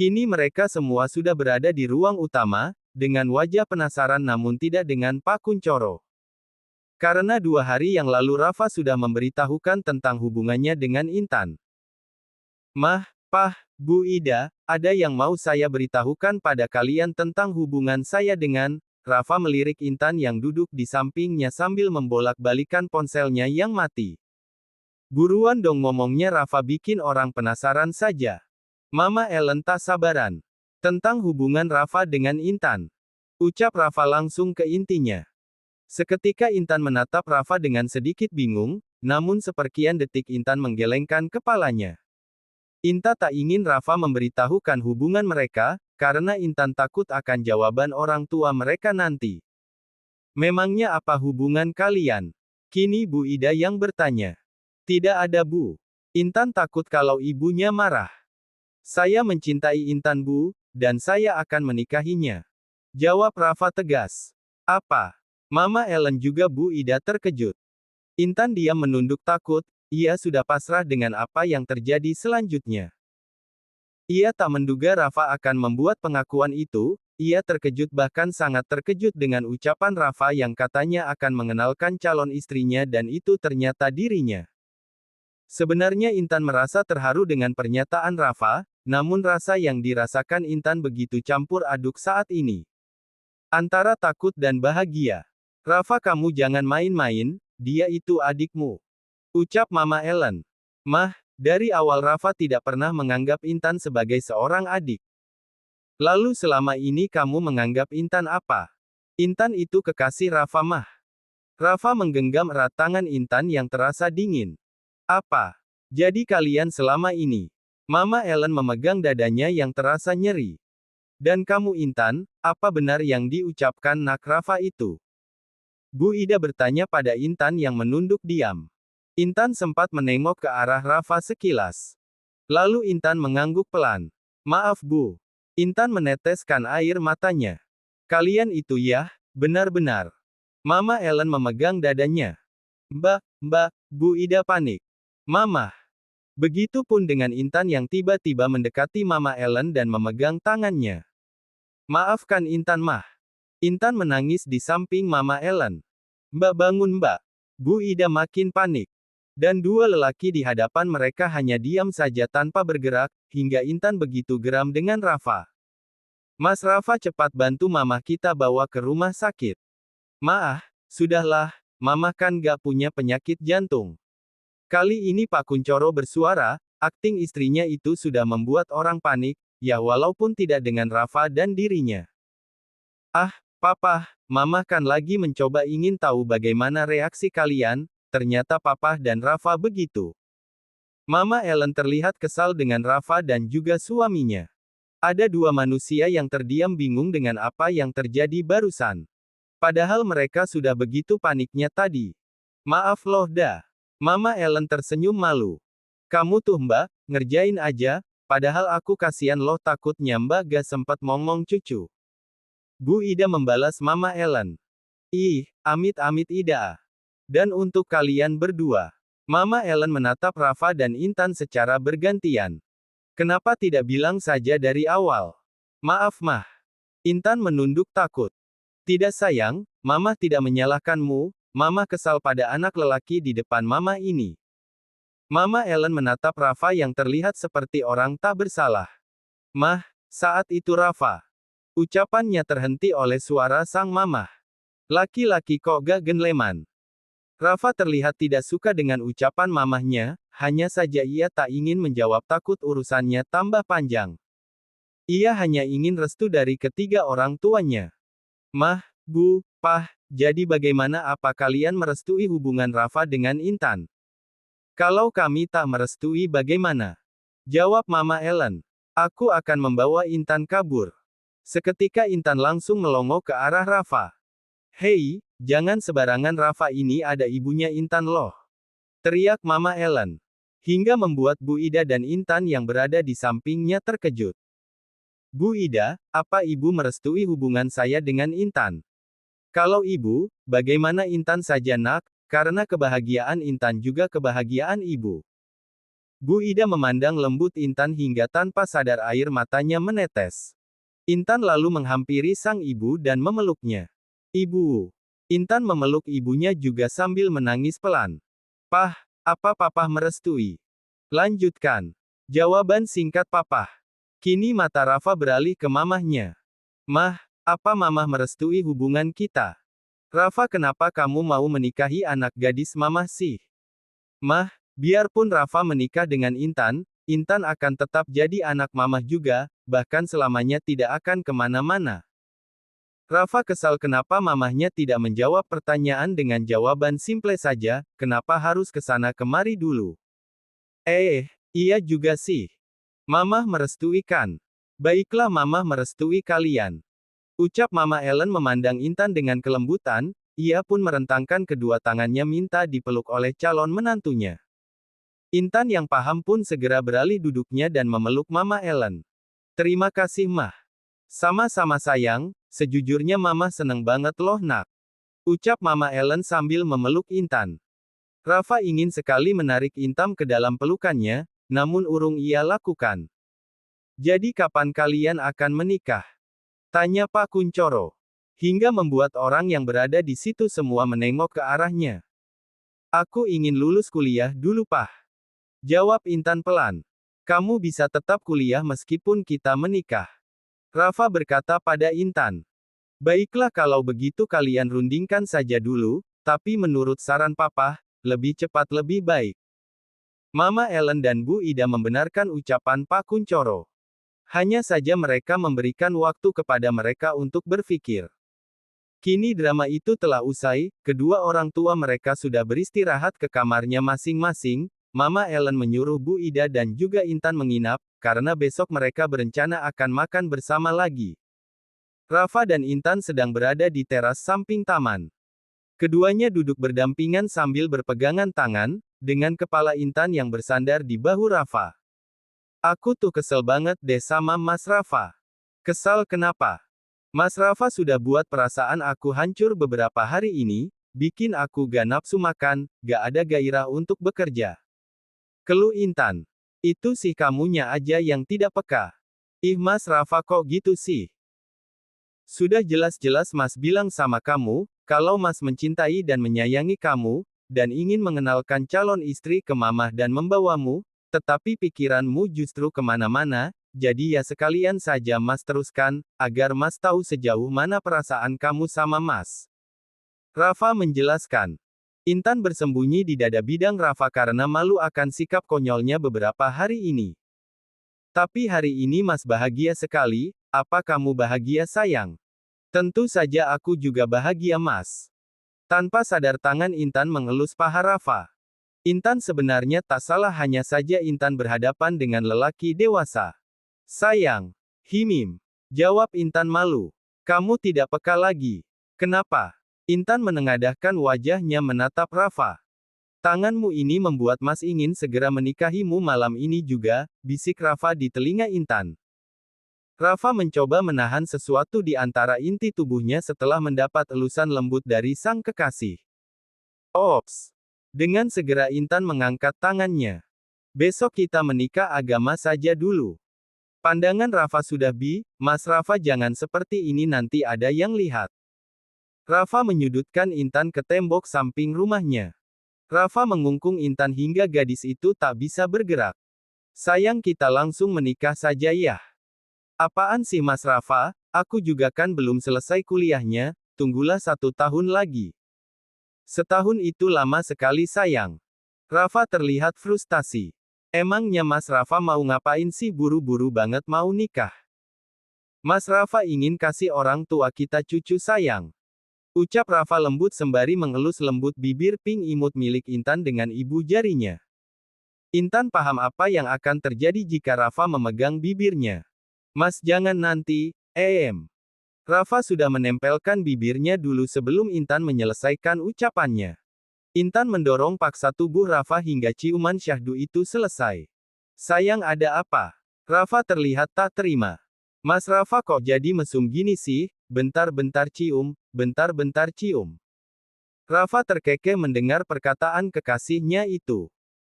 Kini mereka semua sudah berada di ruang utama, dengan wajah penasaran namun tidak dengan Pak Kuncoro. Karena 2 hari yang lalu Rafa sudah memberitahukan tentang hubungannya dengan Intan. Mah, Pah, Bu Ida, ada yang mau saya beritahukan pada kalian tentang hubungan saya dengan... Rafa melirik Intan yang duduk di sampingnya sambil membolak-balikan ponselnya yang mati. Buruan dong ngomongnya, Rafa bikin orang penasaran saja. Mama Ellen tak sabaran. Tentang hubungan Rafa dengan Intan. Ucap Rafa langsung ke intinya. Seketika Intan menatap Rafa dengan sedikit bingung, namun seperkian detik Intan menggelengkan kepalanya. Intan tak ingin Rafa memberitahukan hubungan mereka, karena Intan takut akan jawaban orang tua mereka nanti. Memangnya apa hubungan kalian? Kini Bu Ida yang bertanya. Tidak ada Bu. Intan takut kalau ibunya marah. Saya mencintai Intan Bu, dan saya akan menikahinya. Jawab Rafa tegas. Apa? Mama Ellen juga Bu Ida terkejut. Intan diam menunduk takut, ia sudah pasrah dengan apa yang terjadi selanjutnya. Ia tak menduga Rafa akan membuat pengakuan itu, ia terkejut bahkan sangat terkejut dengan ucapan Rafa yang katanya akan mengenalkan calon istrinya dan itu ternyata dirinya. Sebenarnya Intan merasa terharu dengan pernyataan Rafa, namun rasa yang dirasakan Intan begitu campur aduk saat ini. Antara takut dan bahagia. Rafa, kamu jangan main-main, dia itu adikmu. Ucap Mama Ellen. Mah, dari awal Rafa tidak pernah menganggap Intan sebagai seorang adik. Lalu selama ini kamu menganggap Intan apa? Intan itu kekasih Rafa, Mah. Rafa menggenggam erat tangan Intan yang terasa dingin. Apa? Jadi kalian selama ini? Mama Ellen memegang dadanya yang terasa nyeri. Dan kamu Intan, apa benar yang diucapkan Nak Rafa itu? Bu Ida bertanya pada Intan yang menunduk diam. Intan sempat menengok ke arah Rafa sekilas. Lalu Intan mengangguk pelan. Maaf Bu. Intan meneteskan air matanya. Kalian itu ya, benar-benar. Mama Ellen memegang dadanya. Mbak, Bu Ida panik. Mama. Begitupun dengan Intan yang tiba-tiba mendekati Mama Ellen dan memegang tangannya. Maafkan Intan, Mah. Intan menangis di samping Mama Ellen. Mbak, bangun Mbak. Bu Ida makin panik. Dan dua lelaki di hadapan mereka hanya diam saja tanpa bergerak, hingga Intan begitu geram dengan Rafa. Mas Rafa, cepat bantu Mama kita bawa ke rumah sakit. Maah, sudahlah, Mama kan gak punya penyakit jantung. Kali ini Pak Kuncoro bersuara, akting istrinya itu sudah membuat orang panik, ya walaupun tidak dengan Rafa dan dirinya. Ah, Papa, Mama kan lagi mencoba ingin tahu bagaimana reaksi kalian. Ternyata Papa dan Rafa begitu. Mama Ellen terlihat kesal dengan Rafa dan juga suaminya. Ada dua manusia yang terdiam bingung dengan apa yang terjadi barusan. Padahal mereka sudah begitu paniknya tadi. Maaf loh dah. Mama Ellen tersenyum malu. Kamu tuh Mbak, ngerjain aja, padahal aku kasihan loh takutnya Mbak gak sempat ngomong cucu. Bu Ida membalas Mama Ellen. Ih, amit-amit Ida. Dan untuk kalian berdua. Mama Ellen menatap Rafa dan Intan secara bergantian. Kenapa tidak bilang saja dari awal? Maaf Mah. Intan menunduk takut. Tidak sayang, Mama tidak menyalahkanmu, Mama kesal pada anak lelaki di depan Mama ini. Mama Ellen menatap Rafa yang terlihat seperti orang tak bersalah. Mah, saat itu Rafa. Ucapannya terhenti oleh suara sang mamah. Laki-laki kok gak genleman. Rafa terlihat tidak suka dengan ucapan mamahnya, hanya saja ia tak ingin menjawab takut urusannya tambah panjang. Ia hanya ingin restu dari ketiga orang tuanya. Mah, Bu, Pah, jadi bagaimana apa kalian merestui hubungan Rafa dengan Intan? Kalau kami tak merestui bagaimana? Jawab Mama Ellen. Aku akan membawa Intan kabur. Seketika Intan langsung melongo ke arah Rafa. Hei, jangan sebarangan, Rafa ini ada ibunya Intan loh. Teriak Mama Ellen. Hingga membuat Bu Ida dan Intan yang berada di sampingnya terkejut. Bu Ida, apa ibu merestui hubungan saya dengan Intan? Kalau ibu, bagaimana Intan saja nak, karena kebahagiaan Intan juga kebahagiaan ibu. Bu Ida memandang lembut Intan hingga tanpa sadar air matanya menetes. Intan lalu menghampiri sang ibu dan memeluknya. Ibu. Intan memeluk ibunya juga sambil menangis pelan. Pah, apa Papa merestui? Lanjutkan. Jawaban singkat Papa. Kini mata Rafa beralih ke mamahnya. Mah, apa Mamah merestui hubungan kita? Rafa, kenapa kamu mau menikahi anak gadis Mamah sih? Mah, biarpun Rafa menikah dengan Intan, Intan akan tetap jadi anak Mamah juga, bahkan selamanya tidak akan kemana-mana. Rafa kesal kenapa mamahnya tidak menjawab pertanyaan dengan jawaban simple saja, kenapa harus kesana kemari dulu? Iya juga sih. Mamah merestui kan? Baiklah Mamah merestui kalian. Ucap Mama Ellen memandang Intan dengan kelembutan, ia pun merentangkan kedua tangannya minta dipeluk oleh calon menantunya. Intan yang paham pun segera beralih duduknya dan memeluk Mama Ellen. Terima kasih Mah. Sama-sama sayang, sejujurnya Mama seneng banget loh nak. Ucap Mama Ellen sambil memeluk Intan. Rafa ingin sekali menarik Intan ke dalam pelukannya, namun urung ia lakukan. Jadi kapan kalian akan menikah? Tanya Pak Kuncoro. Hingga membuat orang yang berada di situ semua menengok ke arahnya. Aku ingin lulus kuliah dulu Pak. Jawab Intan pelan. Kamu bisa tetap kuliah meskipun kita menikah. Rafa berkata pada Intan. Baiklah kalau begitu kalian rundingkan saja dulu, tapi menurut saran Papa, lebih cepat lebih baik. Mama Ellen dan Bu Ida membenarkan ucapan Pak Kuncoro. Hanya saja mereka memberikan waktu kepada mereka untuk berpikir. Kini drama itu telah usai, kedua orang tua mereka sudah beristirahat ke kamarnya masing-masing. Mama Ellen menyuruh Bu Ida dan juga Intan menginap, karena besok mereka berencana akan makan bersama lagi. Rafa dan Intan sedang berada di teras samping taman. Keduanya duduk berdampingan sambil berpegangan tangan, dengan kepala Intan yang bersandar di bahu Rafa. Aku tuh kesel banget deh sama Mas Rafa. Kesal kenapa? Mas Rafa sudah buat perasaan aku hancur beberapa hari ini, bikin aku gak nafsu makan, gak ada gairah untuk bekerja. Keluh Intan. Itu sih kamunya aja yang tidak peka. Ih Mas Rafa kok gitu sih? Sudah jelas-jelas Mas bilang sama kamu, kalau Mas mencintai dan menyayangi kamu, dan ingin mengenalkan calon istri ke Mamah dan membawamu, tetapi pikiranmu justru kemana-mana, jadi ya sekalian saja Mas teruskan, agar Mas tahu sejauh mana perasaan kamu sama Mas. Rafa menjelaskan. Intan bersembunyi di dada bidang Rafa karena malu akan sikap konyolnya beberapa hari ini. Tapi hari ini Mas bahagia sekali, apa kamu bahagia sayang? Tentu saja aku juga bahagia Mas. Tanpa sadar tangan Intan mengelus paha Rafa. Intan sebenarnya tak salah hanya saja Intan berhadapan dengan lelaki dewasa. Sayang. Himim. Jawab Intan malu. Kamu tidak peka lagi. Kenapa? Intan menengadahkan wajahnya menatap Rafa. Tanganmu ini membuat Mas ingin segera menikahimu malam ini juga, bisik Rafa di telinga Intan. Rafa mencoba menahan sesuatu di antara inti tubuhnya setelah mendapat elusan lembut dari sang kekasih. Ops! Dengan segera Intan mengangkat tangannya. Besok kita menikah agama saja dulu. Pandangan Rafa sudah Mas Rafa jangan seperti ini nanti ada yang lihat. Rafa menyudutkan Intan ke tembok samping rumahnya. Rafa mengungkung Intan hingga gadis itu tak bisa bergerak. Sayang kita langsung menikah saja ya. Apaan sih Mas Rafa, aku juga kan belum selesai kuliahnya, tunggulah 1 tahun lagi. Setahun itu lama sekali sayang. Rafa terlihat frustasi. Emangnya Mas Rafa mau ngapain sih buru-buru banget mau nikah? Mas Rafa ingin kasih orang tua kita cucu sayang. Ucap Rafa lembut sembari mengelus lembut bibir pink imut milik Intan dengan ibu jarinya. Intan paham apa yang akan terjadi jika Rafa memegang bibirnya. Mas jangan nanti, Rafa sudah menempelkan bibirnya dulu sebelum Intan menyelesaikan ucapannya. Intan mendorong paksa tubuh Rafa hingga ciuman syahdu itu selesai. Sayang ada apa? Rafa terlihat tak terima. Mas Rafa kok jadi mesum gini sih, bentar-bentar cium, bentar-bentar cium. Rafa terkekeh mendengar perkataan kekasihnya itu.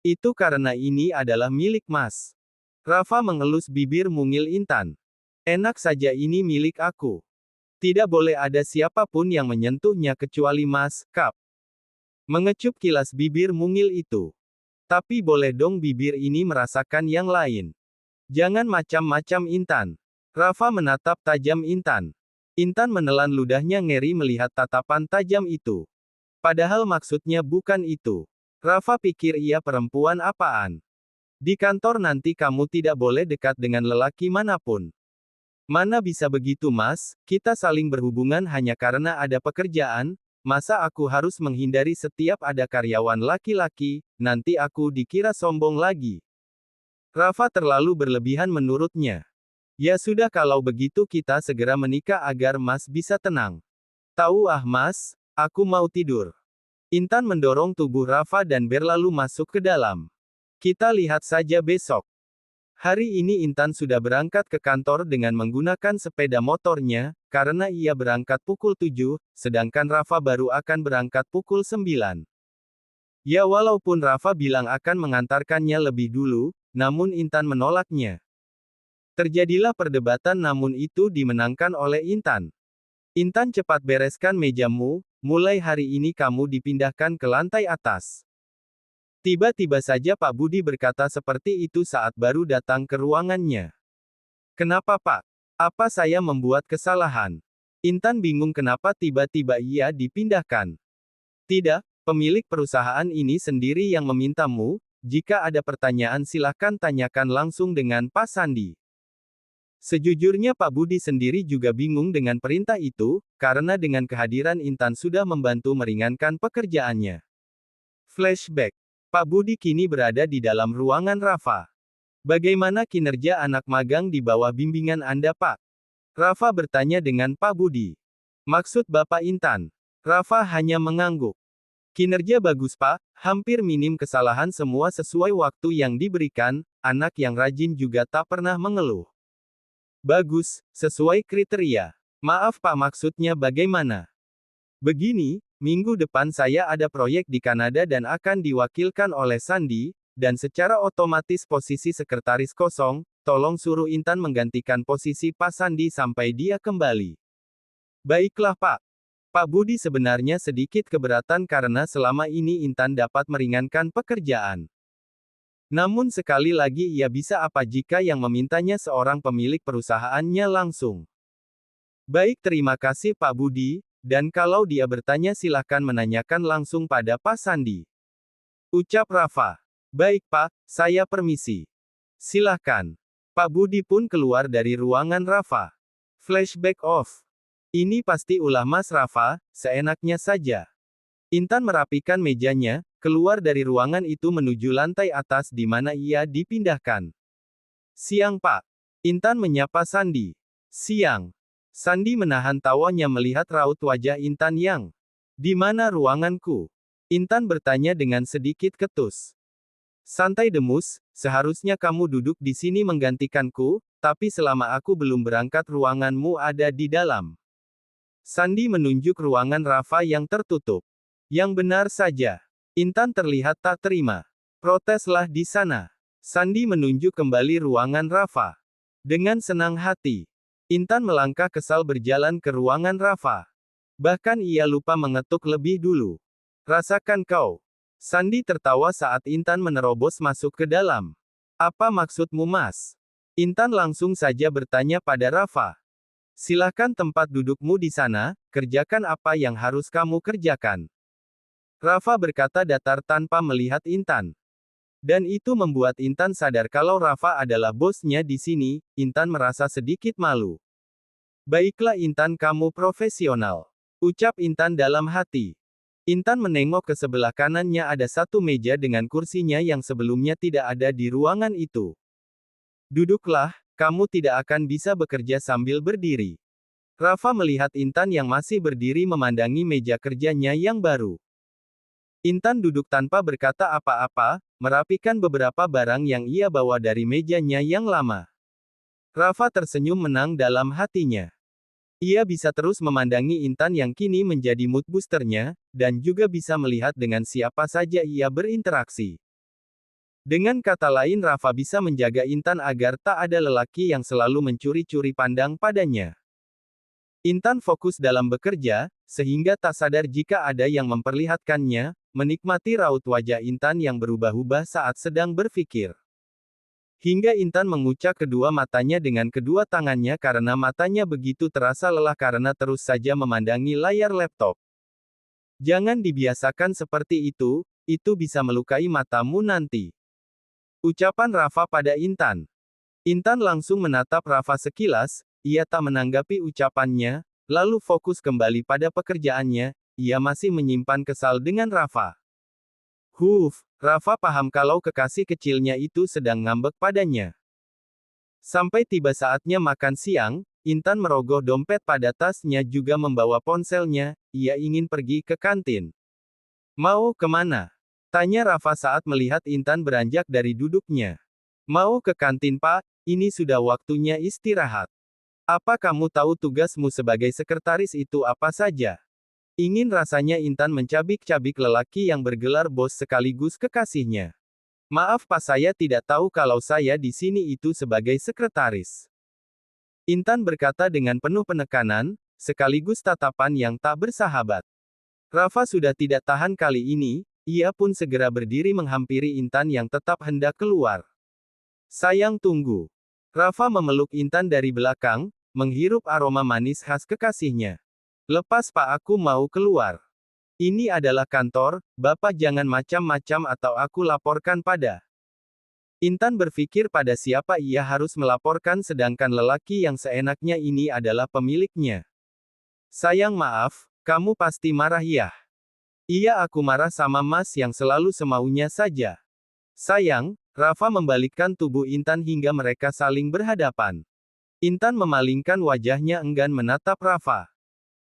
Itu karena ini adalah milik Mas. Rafa mengelus bibir mungil Intan. Enak saja ini milik aku. Tidak boleh ada siapapun yang menyentuhnya kecuali Mas, Kap. Mengecup kilas bibir mungil itu. Tapi boleh dong bibir ini merasakan yang lain. Jangan macam-macam Intan. Rafa menatap tajam Intan. Intan menelan ludahnya ngeri melihat tatapan tajam itu. Padahal maksudnya bukan itu. Rafa pikir ia perempuan apaan. Di kantor nanti kamu tidak boleh dekat dengan lelaki manapun. Mana bisa begitu Mas, kita saling berhubungan hanya karena ada pekerjaan, masa aku harus menghindari setiap ada karyawan laki-laki, nanti aku dikira sombong lagi. Rafa terlalu berlebihan menurutnya. Ya sudah kalau begitu kita segera menikah agar Mas bisa tenang. Tahu Mas, aku mau tidur. Intan mendorong tubuh Rafa dan berlalu masuk ke dalam. Kita lihat saja besok. Hari ini Intan sudah berangkat ke kantor dengan menggunakan sepeda motornya, karena ia berangkat pukul 7, sedangkan Rafa baru akan berangkat pukul 9. Ya walaupun Rafa bilang akan mengantarkannya lebih dulu, namun Intan menolaknya. Terjadilah perdebatan namun itu dimenangkan oleh Intan. Intan cepat bereskan mejamu, mulai hari ini kamu dipindahkan ke lantai atas. Tiba-tiba saja Pak Budi berkata seperti itu saat baru datang ke ruangannya. Kenapa Pak? Apa saya membuat kesalahan? Intan bingung kenapa tiba-tiba ia dipindahkan. Tidak, pemilik perusahaan ini sendiri yang memintamu, jika ada pertanyaan silahkan tanyakan langsung dengan Pak Sandi. Sejujurnya Pak Budi sendiri juga bingung dengan perintah itu, karena dengan kehadiran Intan sudah membantu meringankan pekerjaannya. Flashback. Pak Budi kini berada di dalam ruangan Rafa. Bagaimana kinerja anak magang di bawah bimbingan Anda Pak? Rafa bertanya dengan Pak Budi. Maksud Bapak Intan? Rafa hanya mengangguk. Kinerja bagus Pak, hampir minim kesalahan semua sesuai waktu yang diberikan, anak yang rajin juga tak pernah mengeluh. Bagus, sesuai kriteria. Maaf Pak maksudnya bagaimana? Begini, minggu depan saya ada proyek di Kanada dan akan diwakilkan oleh Sandi, dan secara otomatis posisi sekretaris kosong, tolong suruh Intan menggantikan posisi Pak Sandi sampai dia kembali. Baiklah Pak. Pak Budi sebenarnya sedikit keberatan karena selama ini Intan dapat meringankan pekerjaan. Namun sekali lagi ia bisa apa jika yang memintanya seorang pemilik perusahaannya langsung. Baik terima kasih Pak Budi. Dan kalau dia bertanya silahkan menanyakan langsung pada Pak Sandi. Ucap Rafa. Baik Pak, saya permisi. Silahkan. Pak Budi pun keluar dari ruangan Rafa. Flashback off. Ini pasti ulah Mas Rafa, seenaknya saja. Intan merapikan mejanya, keluar dari ruangan itu menuju lantai atas di mana ia dipindahkan. Siang Pak. Intan menyapa Sandi. Siang. Sandi menahan tawanya melihat raut wajah Intan yang. Di mana ruanganku? Intan bertanya dengan sedikit ketus. Santai Demus, seharusnya kamu duduk di sini menggantikanku, tapi selama aku belum berangkat ruanganmu ada di dalam. Sandi menunjuk ruangan Rafa yang tertutup. Yang benar saja. Intan terlihat tak terima. Proteslah di sana. Sandi menunjuk kembali ruangan Rafa. Dengan senang hati. Intan melangkah kesal berjalan ke ruangan Rafa. Bahkan ia lupa mengetuk lebih dulu. Rasakan kau. Sandi tertawa saat Intan menerobos masuk ke dalam. Apa maksudmu Mas? Intan langsung saja bertanya pada Rafa. Silahkan tempat dudukmu di sana, kerjakan apa yang harus kamu kerjakan. Rafa berkata datar tanpa melihat Intan. Dan itu membuat Intan sadar kalau Rafa adalah bosnya di sini. Intan merasa sedikit malu. Baiklah Intan kamu profesional. Ucap Intan dalam hati. Intan menengok ke sebelah kanannya ada satu meja dengan kursinya yang sebelumnya tidak ada di ruangan itu. Duduklah, kamu tidak akan bisa bekerja sambil berdiri. Rafa melihat Intan yang masih berdiri memandangi meja kerjanya yang baru. Intan duduk tanpa berkata apa-apa, merapikan beberapa barang yang ia bawa dari mejanya yang lama. Rafa tersenyum menang dalam hatinya. Ia bisa terus memandangi Intan yang kini menjadi mood boosternya, dan juga bisa melihat dengan siapa saja ia berinteraksi. Dengan kata lain Rafa bisa menjaga Intan agar tak ada lelaki yang selalu mencuri-curi pandang padanya. Intan fokus dalam bekerja, sehingga tak sadar jika ada yang memperlihatkannya, menikmati raut wajah Intan yang berubah-ubah saat sedang berpikir. Hingga Intan mengucak kedua matanya dengan kedua tangannya karena matanya begitu terasa lelah karena terus saja memandangi layar laptop. Jangan dibiasakan seperti itu bisa melukai matamu nanti. Ucapan Rafa pada Intan. Intan langsung menatap Rafa sekilas, ia tak menanggapi ucapannya, lalu fokus kembali pada pekerjaannya, ia masih menyimpan kesal dengan Rafa. Rafa paham kalau kekasih kecilnya itu sedang ngambek padanya. Sampai tiba saatnya makan siang, Intan merogoh dompet pada tasnya juga membawa ponselnya, ia ingin pergi ke kantin. Mau kemana? Tanya Rafa saat melihat Intan beranjak dari duduknya. Mau ke kantin Pak, ini sudah waktunya istirahat. Apa kamu tahu tugasmu sebagai sekretaris itu apa saja? Ingin rasanya Intan mencabik-cabik lelaki yang bergelar bos sekaligus kekasihnya. Maaf Pak, saya tidak tahu kalau saya di sini itu sebagai sekretaris. Intan berkata dengan penuh penekanan, sekaligus tatapan yang tak bersahabat. Rafa sudah tidak tahan kali ini, ia pun segera berdiri menghampiri Intan yang tetap hendak keluar. Sayang tunggu. Rafa memeluk Intan dari belakang, menghirup aroma manis khas kekasihnya. Lepas Pak, aku mau keluar. Ini adalah kantor, Bapak jangan macam-macam atau aku laporkan pada. Intan berpikir pada siapa ia harus melaporkan sedangkan lelaki yang seenaknya ini adalah pemiliknya. Sayang maaf, kamu pasti marah ya? Iya aku marah sama Mas yang selalu semaunya saja. Sayang, Rafa membalikkan tubuh Intan hingga mereka saling berhadapan. Intan memalingkan wajahnya enggan menatap Rafa.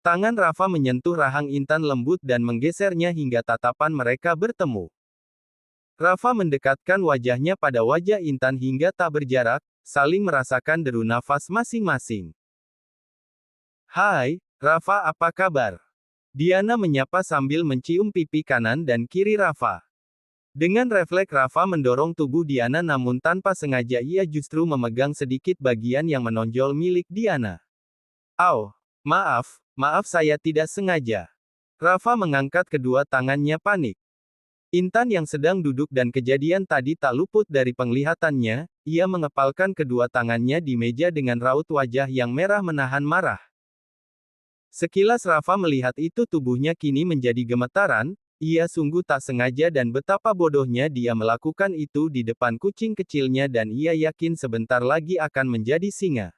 Tangan Rafa menyentuh rahang Intan lembut dan menggesernya hingga tatapan mereka bertemu. Rafa mendekatkan wajahnya pada wajah Intan hingga tak berjarak, saling merasakan deru nafas masing-masing. Hai, Rafa apa kabar? Diana menyapa sambil mencium pipi kanan dan kiri Rafa. Dengan refleks Rafa mendorong tubuh Diana namun tanpa sengaja ia justru memegang sedikit bagian yang menonjol milik Diana. Maaf saya tidak sengaja. Rafa mengangkat kedua tangannya panik. Intan yang sedang duduk dan kejadian tadi tak luput dari penglihatannya, ia mengepalkan kedua tangannya di meja dengan raut wajah yang merah menahan marah. Sekilas Rafa melihat itu tubuhnya kini menjadi gemetaran, ia sungguh tak sengaja dan betapa bodohnya dia melakukan itu di depan kucing kecilnya dan ia yakin sebentar lagi akan menjadi singa.